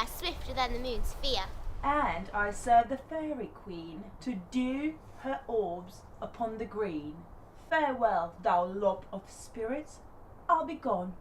Swifter than the moon's sphere. And I serve the fairy queen to dew her orbs upon the green. Farewell, thou lob of spirits, I'll be gone.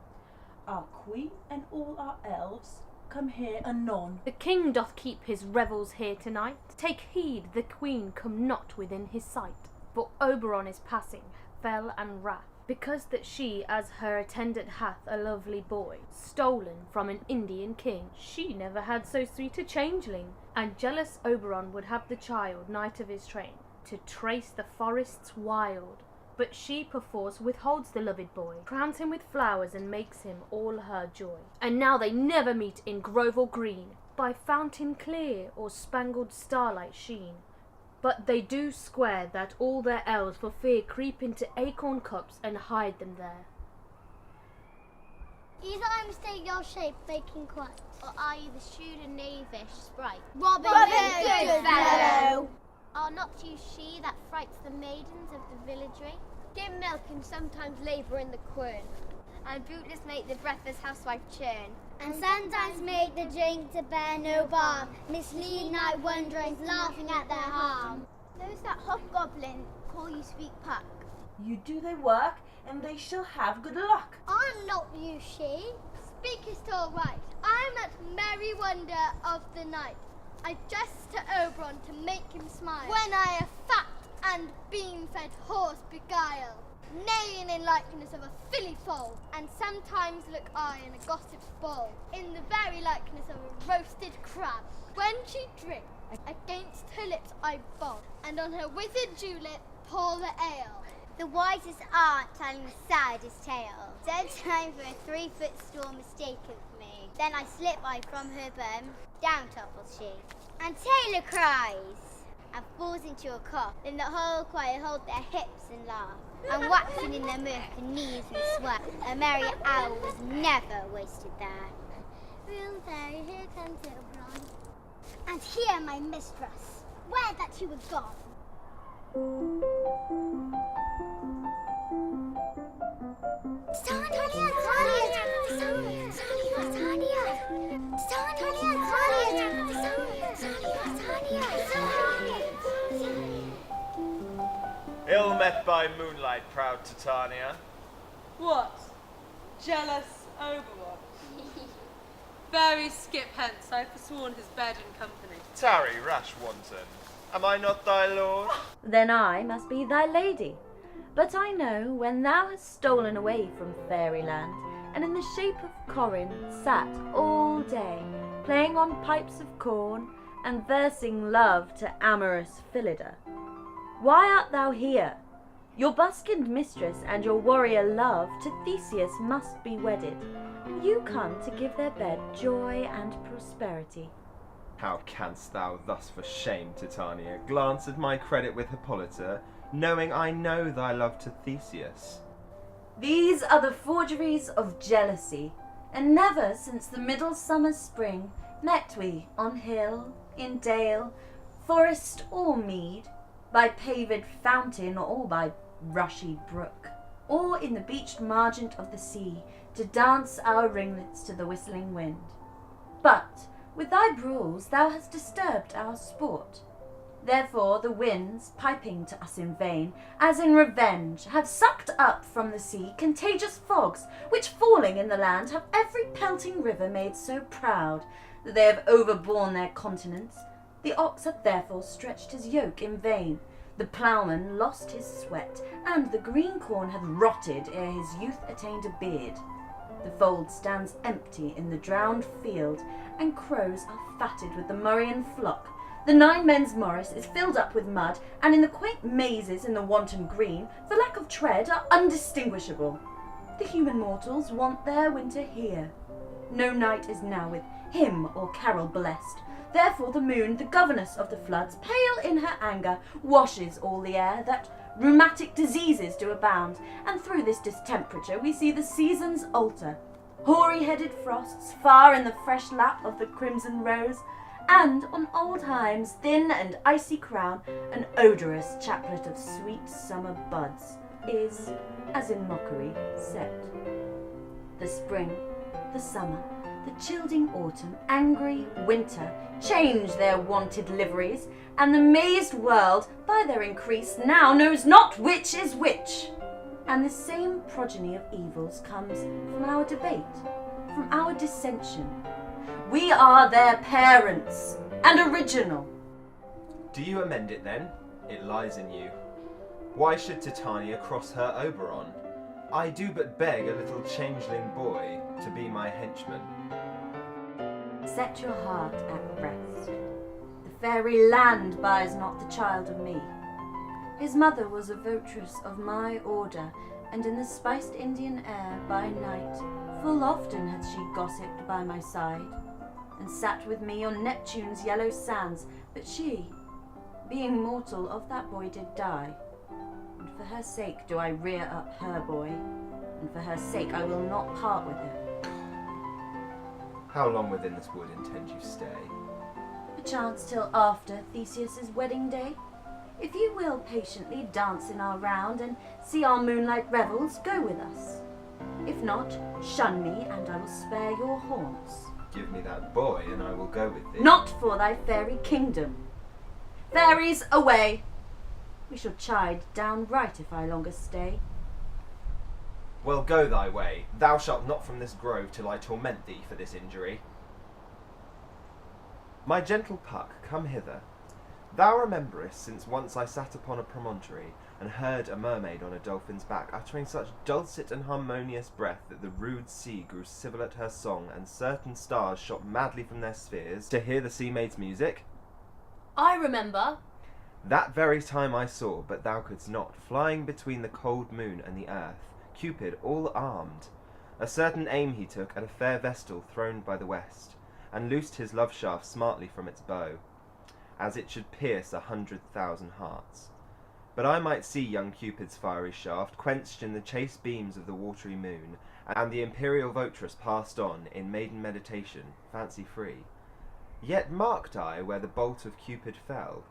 Our queen and all our elves come here anon. The king doth keep his revels here tonight. Take heed the queen come not within his sight. For Oberon is passing, fell and wrath, because that she as her attendant hath a lovely boy, stolen from an Indian king. She never had so sweet a changeling, and jealous Oberon would have the child, knight of his train, to trace the forests wild. But she perforce withholds the loved boy, crowns him with flowers and makes him all her joy. And now they never meet in grove or green, by fountain clear or spangled starlight sheen. But they do swear that all their elves for fear creep into acorn cups and hide them there. Either I mistake your shape, making quite, Or are you the shrewd and knavish sprite? Robin Hood, good fellow. Are not you she that frights the maidens of the villagery? Give milk and sometimes labour in the quern, and bootless make the breathless housewife churn, and sometimes make the drink to bear no balm, mislead night wanderings, laughing at their harm. Those that hobgoblin call you sweet puck. You do their work, and they shall have good luck. I'm not you, she. Speakest all right. I'm that merry wonder of the night. I jest to Oberon to make him smile, when I a fat and bean-fed horse beguile, neighing in likeness of a filly foal, and sometimes look I in a gossip's bowl, in the very likeness of a roasted crab. When she drinks, against her lips I bob, and on her withered dewlip pour the ale. The wisest aunt telling the saddest tale. Dead time for a 3-foot stool mistaken for me. Then I slip I from her bum, down topples she. And Taylor cries, and falls into a cough. Then the whole choir hold their hips and laugh, and waxing in their mirth the knees and sweat. A merry hour was never wasted there. Real fairy, here comes Oberon. And here my mistress, where that she was gone. Ill met by moonlight, proud Titania. What? Jealous Oberon? Fairy skip hence, I have forsworn his bed and company. Tarry, rash wanton, am I not thy lord? Then I must be thy lady. But I know when thou hast stolen away from fairyland, and in the shape of Corin sat all day, playing on pipes of corn, and versing love to amorous Phillida. why art thou here? Your buskined mistress and your warrior love to Theseus must be wedded, and you come to give their bed joy and prosperity. How canst thou thus for shame, Titania, glance at my credit with Hippolyta, knowing I know thy love to Theseus? These are the forgeries of jealousy, and never since the middle summer's spring met we on hill, in dale, forest or mead, by paved fountain or by rushy brook, or in the beached margent of the sea, to dance our ringlets to the whistling wind. But with thy brawls thou hast disturbed our sport. Therefore the winds, piping to us in vain, as in revenge, have sucked up from the sea contagious fogs, which falling in the land have every pelting river made so proud that they have overborne their continents. The ox hath therefore stretched his yoke in vain, the ploughman lost his sweat, and the green corn hath rotted ere his youth attained a beard. The fold stands empty in the drowned field, and crows are fatted with the murrian flock. The 9 men's morris is filled up with mud, and in the quaint mazes in the wanton green, for lack of tread, are undistinguishable. The human mortals want their winter here. No night is now with hymn or carol blessed. Therefore the moon, the governess of the floods, pale in her anger, washes all the air, that rheumatic diseases do abound, and through this distemperature we see the seasons alter. Hoary-headed frosts far in the fresh lap of the crimson rose, and on old Hime's thin and icy crown an odorous chaplet of sweet summer buds is, as in mockery, set. The spring, the summer, the childing autumn, angry winter, change their wonted liveries, and the mazed world, by their increase, now knows not which is which. And the same progeny of evils comes from our debate, from our dissension. We are their parents, and original. Do you amend it then? It lies in you. Why should Titania cross her Oberon? I do but beg a little changeling boy to be my henchman. Set your heart at rest. The fairy land buys not the child of me. His mother was a votress of my order, and in the spiced Indian air by night full often hath she gossiped by my side, and sat with me on Neptune's yellow sands, but she, being mortal, of that boy did die. And for her sake do I rear up her boy, and for her sake I will not part with him. How long within this wood intend you stay? Perchance till after Theseus's wedding day. If you will patiently dance in our round and see our moonlight revels, go with us. If not, shun me, and I will spare your haunts. Give me that boy, and I will go with thee. Not for thy fairy kingdom. Fairies, away! We shall chide downright if I longer stay. Well, go thy way. Thou shalt not from this grove till I torment thee for this injury. My gentle Puck, come hither. Thou rememberest since once I sat upon a promontory, and heard a mermaid on a dolphin's back, uttering such dulcet and harmonious breath that the rude sea grew civil at her song, and certain stars shot madly from their spheres to hear the sea maid's music? I remember. That very time I saw, but thou couldst not, flying between the cold moon and the earth, Cupid all armed. A certain aim he took at a fair vestal throned by the west, and loosed his love shaft smartly from its bow, as it should pierce 100,000 hearts. But I might see young Cupid's fiery shaft quenched in the chaste beams of the watery moon, and the imperial votress passed on in maiden meditation, fancy free. Yet marked I where the bolt of Cupid fell.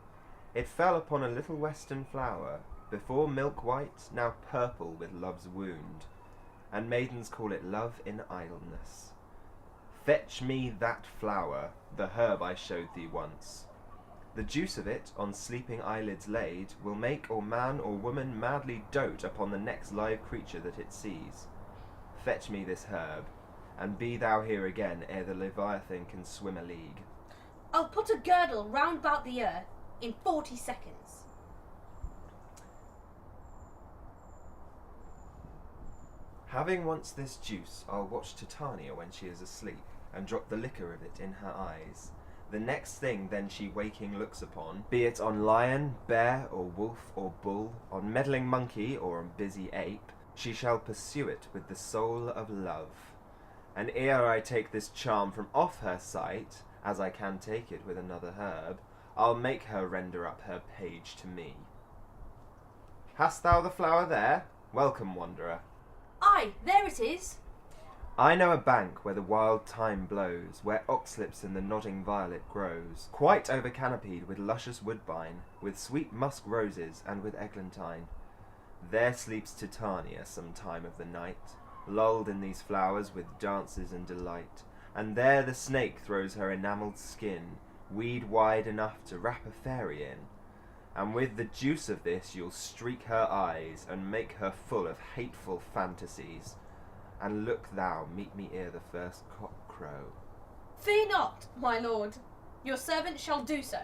It fell upon a little western flower, before milk white, now purple with love's wound, and maidens call it love in idleness. Fetch me that flower, the herb I showed thee once. The juice of it, on sleeping eyelids laid, will make or man or woman madly dote upon the next live creature that it sees. Fetch me this herb, and be thou here again ere the Leviathan can swim a league. I'll put a girdle round about the earth in 40 seconds. Having once this juice, I'll watch Titania when she is asleep, and drop the liquor of it in her eyes. The next thing then she waking looks upon, be it on lion, bear, or wolf, or bull, on meddling monkey, or on busy ape, she shall pursue it with the soul of love. And ere I take this charm from off her sight, as I can take it with another herb, I'll make her render up her page to me. Hast thou the flower there? Welcome, wanderer. Aye, there it is. I know a bank where the wild thyme blows, where oxlips and the nodding violet grows, quite over-canopied with luscious woodbine, with sweet musk roses, and with eglantine. There sleeps Titania some time of the night, lulled in these flowers with dances and delight, and there the snake throws her enamelled skin, weed wide enough to wrap a fairy in, and with the juice of this you'll streak her eyes, and make her full of hateful fantasies. And look thou meet me ere the first cock crow. Fear not, my lord. Your servant shall do so.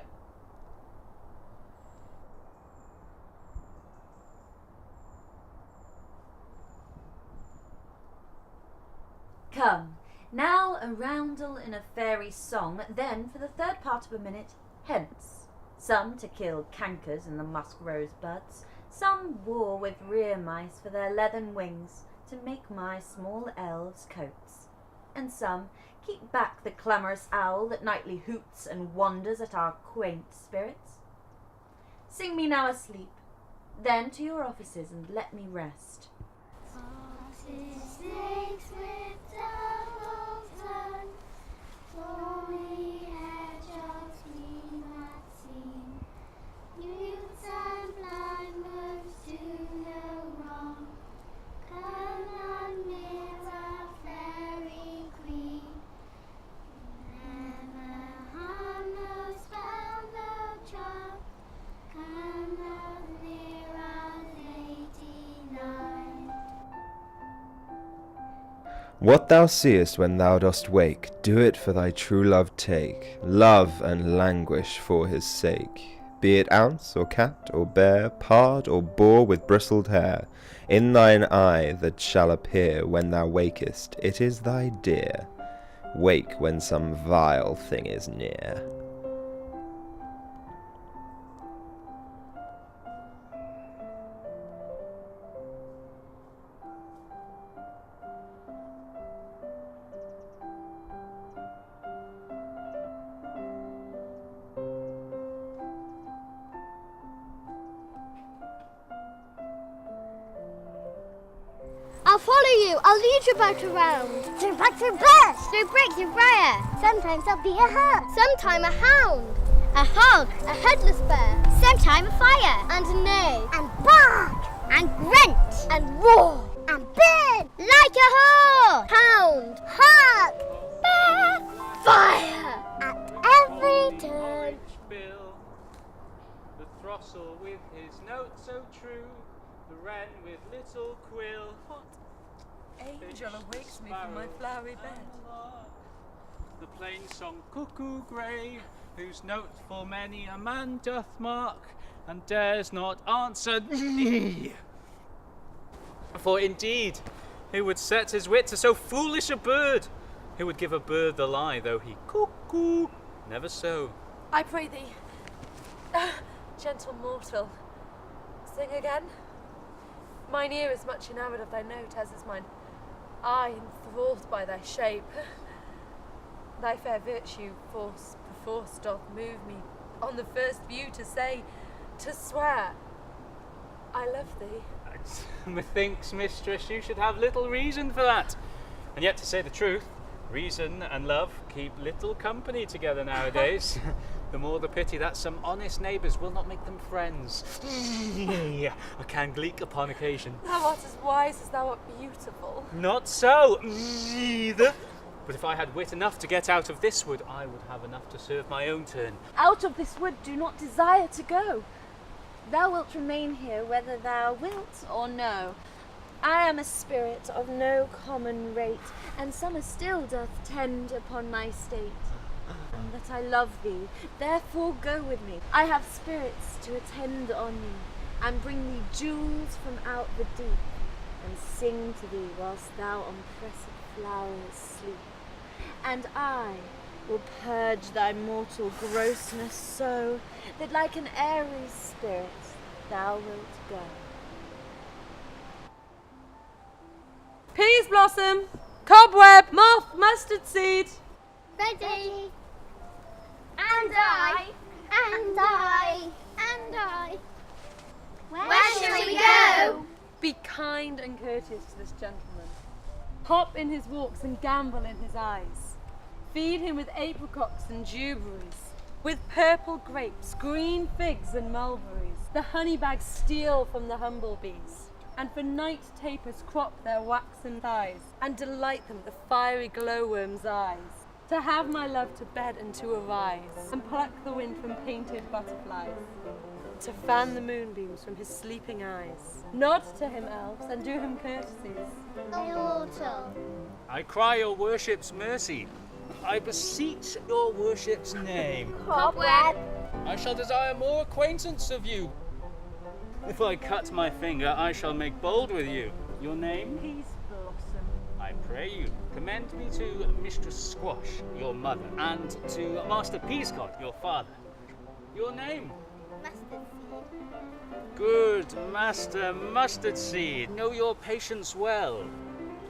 Come, now a roundel in a fairy song, then for the third part of a minute, hence. Some to kill cankers in the musk rose buds, some war with rear mice for their leathern wings, to make my small elves coats, and some keep back the clamorous owl that nightly hoots and wanders at our quaint spirits. Sing me now asleep, then to your offices and let me rest. Snakes with double tongue, foamy hedgehogs we not seen, mutes and blind birds do no wrong. Come on near our fairy queen, never harm, no spell, no charm. Come on near our Lady Nine. What thou seest when thou dost wake, do it for thy true love take, love and languish for his sake. Be it ounce, or cat, or bear, pard, or boar with bristled hair, in thine eye that shall appear when thou wakest, it is thy dear. Wake when some vile thing is near. I'll follow you. I'll lead your boat around. Through bush, through brick, through briar. Sometimes I'll be a hart. Sometime a hound. A hog. A headless bear. Sometime a fire. And a neigh. And bark. And grunt. And roar. And burn. Like a whore. Hound. Hog. Bear. Fire. At every turn. Bill, the throstle with his note so true, the wren with little quill. What Angel awakes me from my flowery bed. The plain song cuckoo grey, whose note for many a man doth mark, and dares not answer me. For indeed, who would set his wit to so foolish a bird? Who would give a bird the lie, though he cuckoo? Never so. I pray thee, gentle mortal, sing again. Mine ear is much enamoured of thy note, as is mine eye enthralled by thy shape. Thy fair virtue force perforce doth move me on the first view to say, to swear, I love thee. Methinks, mistress, you should have little reason for that. And yet, to say the truth, reason and love keep little company together nowadays. The more the pity that some honest neighbours will not make them friends. I can gleek upon occasion. Thou art as wise as thou art beautiful. Not so, either. But if I had wit enough to get out of this wood, I would have enough to serve my own turn. Out of this wood do not desire to go. Thou wilt remain here whether thou wilt or no. I am a spirit of no common rate, and summer still doth tend upon my state. And that I love thee, therefore go with me. I have spirits to attend on thee, and bring thee jewels from out the deep, and sing to thee whilst thou on pressed flowers sleep. And I, will purge thy mortal grossness so that like an airy spirit thou wilt go. Peas blossom, cobweb, moth, mustard seed. Ready. And I. And I. And I. Where shall we go? Be kind and courteous to this gentleman. Hop in his walks and gambol in his eyes. Feed him with apricots and dewberries, with purple grapes, green figs and mulberries. The honey bags steal from the humblebees, and for night tapers crop their waxen thighs, and delight them with the fiery glowworm's eyes. To have my love to bed and to arise, and pluck the wind from painted butterflies. To fan the moonbeams from his sleeping eyes. Nod to him, elves, and do him courtesies. Immortal. I cry your worship's mercy. I beseech your worship's name. Cobweb. I shall desire more acquaintance of you. If I cut my finger, I shall make bold with you. Your name? Peas blossom. I pray you, commend me to Mistress Squash, your mother, and to Master Peascod, your father. Your name? Mustard seed. Good Master Mustard Seed. Know your patience well.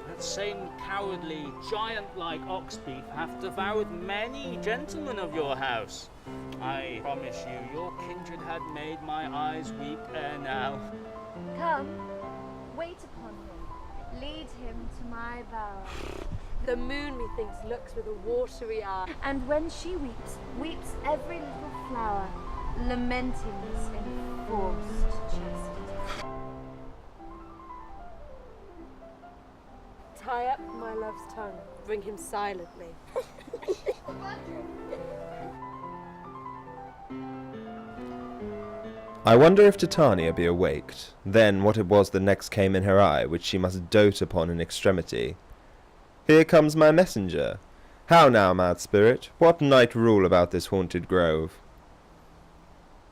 That same cowardly, giant-like ox beef hath devoured many gentlemen of your house. I promise you, your kindred had made my eyes weep ere now. Come, wait upon him, lead him to my bower. The moon, methinks, looks with a watery eye. And when she weeps, weeps every little flower, lamenting this enforced chastity. Tie up my love's tongue, bring him silently. I wonder if Titania be awaked, then what it was that next came in her eye, which she must dote upon in extremity. Here comes my messenger. How now, mad spirit, what night rule about this haunted grove?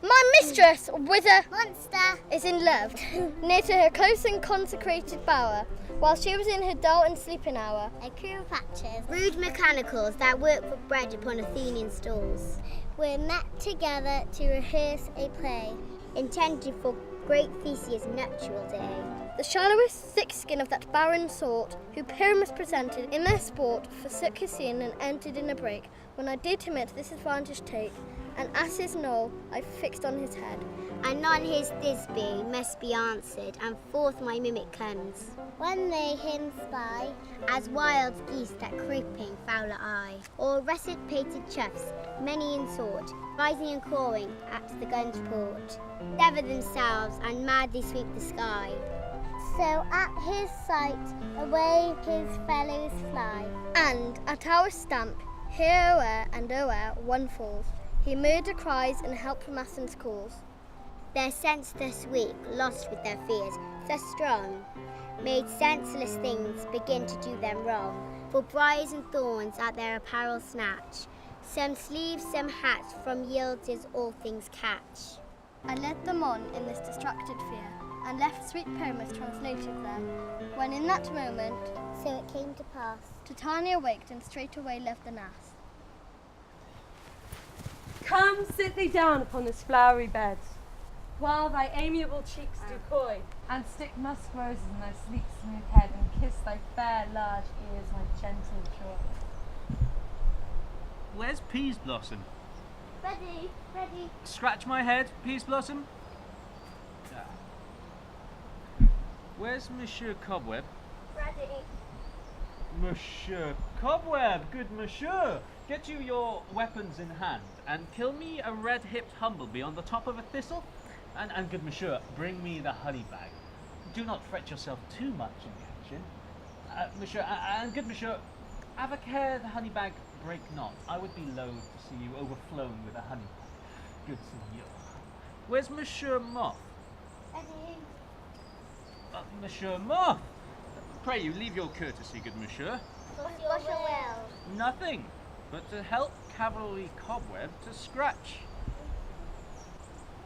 My mistress, with a monster, is in love, near to her close and consecrated bower, while she was in her dull and sleeping hour. A crew of hatchers, rude mechanicals that work for bread upon Athenian stalls, were met together to rehearse a play intended for great Theseus' nuptial day. The shallowest thick skin of that barren sort, who Pyramus presented in their sport, forsook his sin and entered in a brake. When I did him at this advantage take, an ass's knoll I fixed on his head. And on his Thisbe must be answered, and forth my mimic comes. When they him spy, as wild geese that creeping fowler eye, or russet pated choughs, many in sort, rising and cawing at the gun's port, sever themselves and madly sweep the sky. So at his sight away his fellows fly. And at our stamp, here o'er and o'er one falls. He murder cries and help from Athens calls. Their sense thus weak, lost with their fears, thus strong, made senseless things begin to do them wrong. For briars and thorns at their apparel snatch, some sleeves, some hats from yielders all things catch. I led them on in this distracted fear, and left sweet Pyramus translated there. When in that moment, So it came to pass. Titania waked and straightway left the nest. Come, sit thee down upon this flowery bed, while thy amiable cheeks do coy, And stick musk roses in thy sleek smooth head, and kiss thy fair large ears, my gentle joy. Where's Peas Blossom? Ready, ready. Scratch my head, Peas Blossom. Ah. Where's Monsieur Cobweb? Ready. Monsieur Cobweb, good monsieur. Get you your weapons in hand, and kill me a red-hipped humblebee on the top of a thistle. And good monsieur, bring me the honey bag. Do not fret yourself too much in catching. Monsieur, and good monsieur, have a care the honey bag break not. I would be loath to see you overflowing with a honey bag. Good senor. Where's Monsieur Moth? Ready. Monsieur Moth! Pray you, leave your courtesy, good monsieur. What's your will? Nothing but to help cavalry Cobweb to scratch.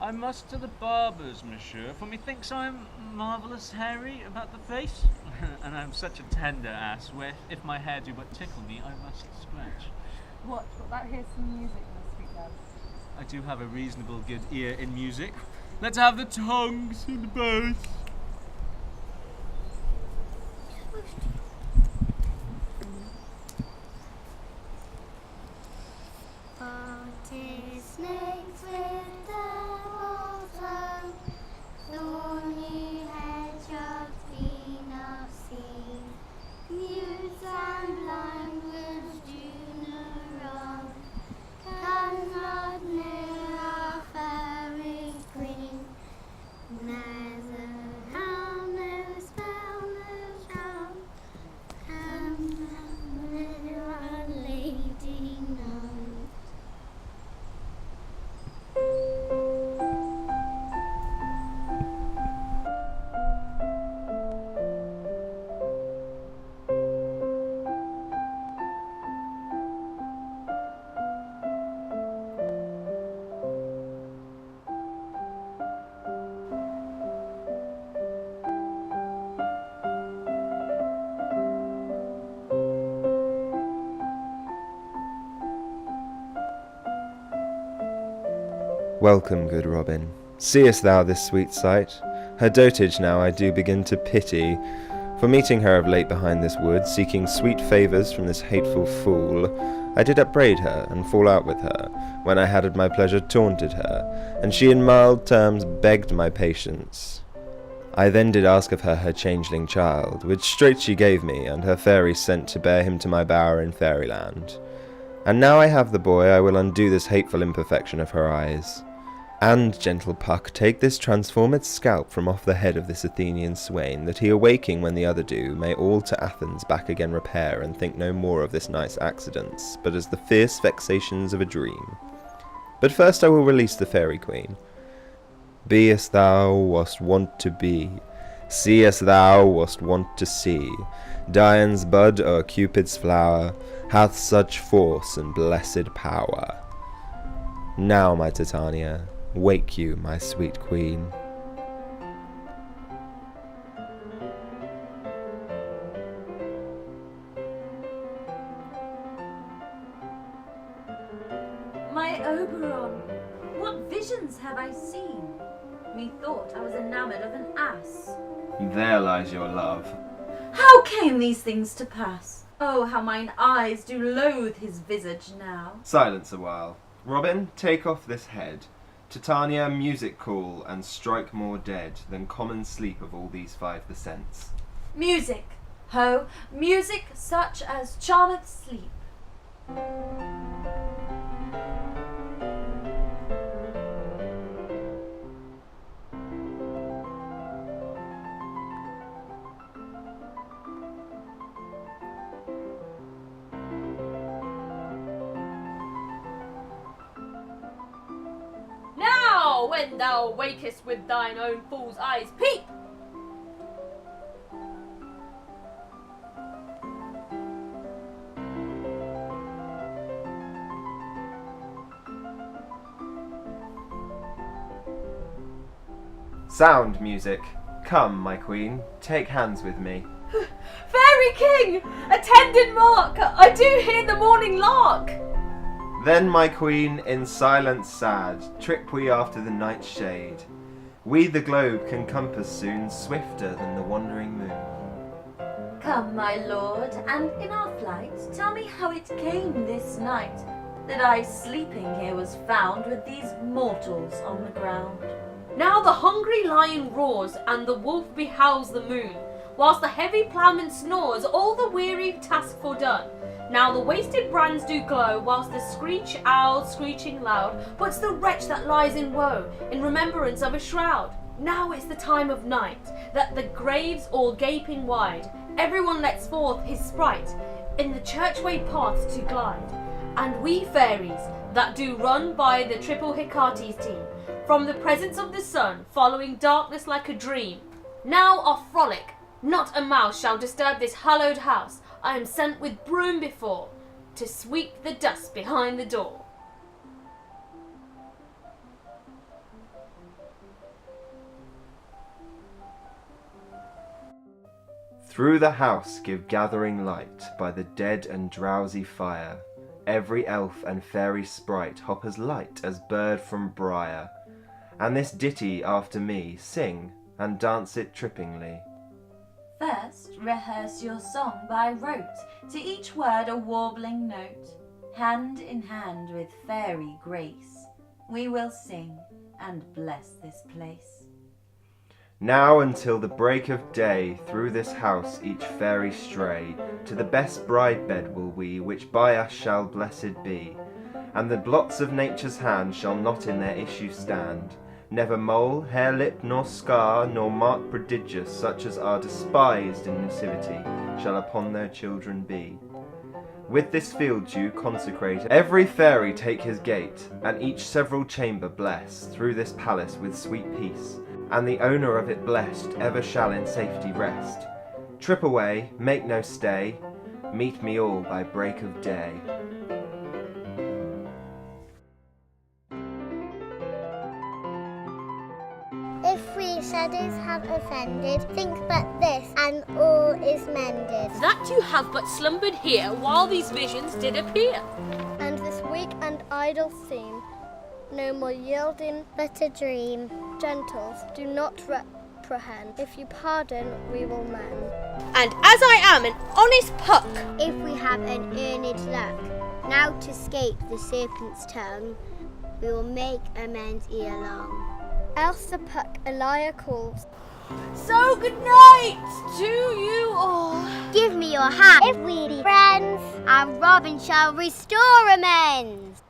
I must to the barber's, monsieur, for methinks I am marvellous hairy about the face, and I am such a tender ass, where if my hair do but tickle me, I must scratch. What? Wilt thou hear some music, my sweet love? I do have a reasonable good ear in music. Let's have the tongs and the bass. Snakes with double tongue, thorny hedgehogs be not seen, mutes and blind will do no wrong, come not near our fairy queen, neither harm, no spell, no charm, come not near our lady known. Welcome, good Robin. Seest thou this sweet sight? Her dotage now I do begin to pity, for meeting her of late behind this wood, seeking sweet favours from this hateful fool, I did upbraid her, and fall out with her, when I had at my pleasure taunted her, and she in mild terms begged my patience. I then did ask of her changeling child, which straight she gave me, and her fairy sent to bear him to my bower in fairyland. And now I have the boy, I will undo this hateful imperfection of her eyes. And, gentle Puck, take this transformed scalp from off the head of this Athenian swain, that he awaking when the other do, may all to Athens back again repair, and think no more of this night's accidents, but as the fierce vexations of a dream. But first I will release the fairy queen. Be as thou wast wont to be, see as thou wast wont to see, Dian's bud or Cupid's flower, hath such force and blessed power. Now, my Titania, wake you, my sweet queen. My Oberon, what visions have I seen? Methought I was enamoured of an ass. There lies your love. How came these things to pass? Oh, how mine eyes do loathe his visage now. Silence a while. Robin, take off this head. Titania, music call, and strike more dead than common sleep of all these 5 the sense. Music, ho, music such as charmeth sleep. When thou wakest with thine own fool's eyes, peep! Sound, music. Come, my queen, take hands with me. Fairy king! Attendant mark! I do hear the morning lark! Then, my queen, in silence sad, trip we after the night's shade. We the globe can compass soon, swifter than the wandering moon. Come, my lord, and in our flight, tell me how it came this night, that I sleeping here was found with these mortals on the ground. Now the hungry lion roars, and the wolf behowls the moon, whilst the heavy ploughman snores, all the weary task fordone. Now the wasted brands do glow, whilst the screech owl screeching loud puts the wretch that lies in woe in remembrance of a shroud. Now it's the time of night, that the graves all gaping wide, everyone lets forth his sprite in the churchway path to glide. And we fairies that do run by the triple Hecate's team, from the presence of the sun, following darkness like a dream, now are frolic. Not a mouse shall disturb this hallowed house. I am sent with broom before, to sweep the dust behind the door. Through the house give gathering light by the dead and drowsy fire, every elf and fairy sprite hop as light as bird from briar. And this ditty after me sing, and dance it trippingly. First, rehearse your song by rote, to each word a warbling note. Hand in hand with fairy grace, we will sing and bless this place. Now until the break of day, through this house each fairy stray, to the best bride bed will we, which by us shall blessed be. And the blots of nature's hand shall not in their issue stand, never mole, hair lip, nor scar, nor mark prodigious, such as are despised in nocivity, shall upon their children be. With this field dew consecrate, every fairy take his gate, and each several chamber bless, through this palace with sweet peace, and the owner of it blessed ever shall in safety rest. Trip away, make no stay, meet me all by break of day. If we shadows have offended, think but this, and all is mended. That you have but slumbered here, while these visions did appear. And this weak and idle theme, no more yielding but a dream. Gentles, do not reprehend. If you pardon, we will mend. And as I am an honest puck, If we have an earned luck, now to escape the serpent's tongue, we will make amends ere long. Else the puck a liar calls. so good night to you all. Give me your hand, if we be friends, and Robin shall restore amends.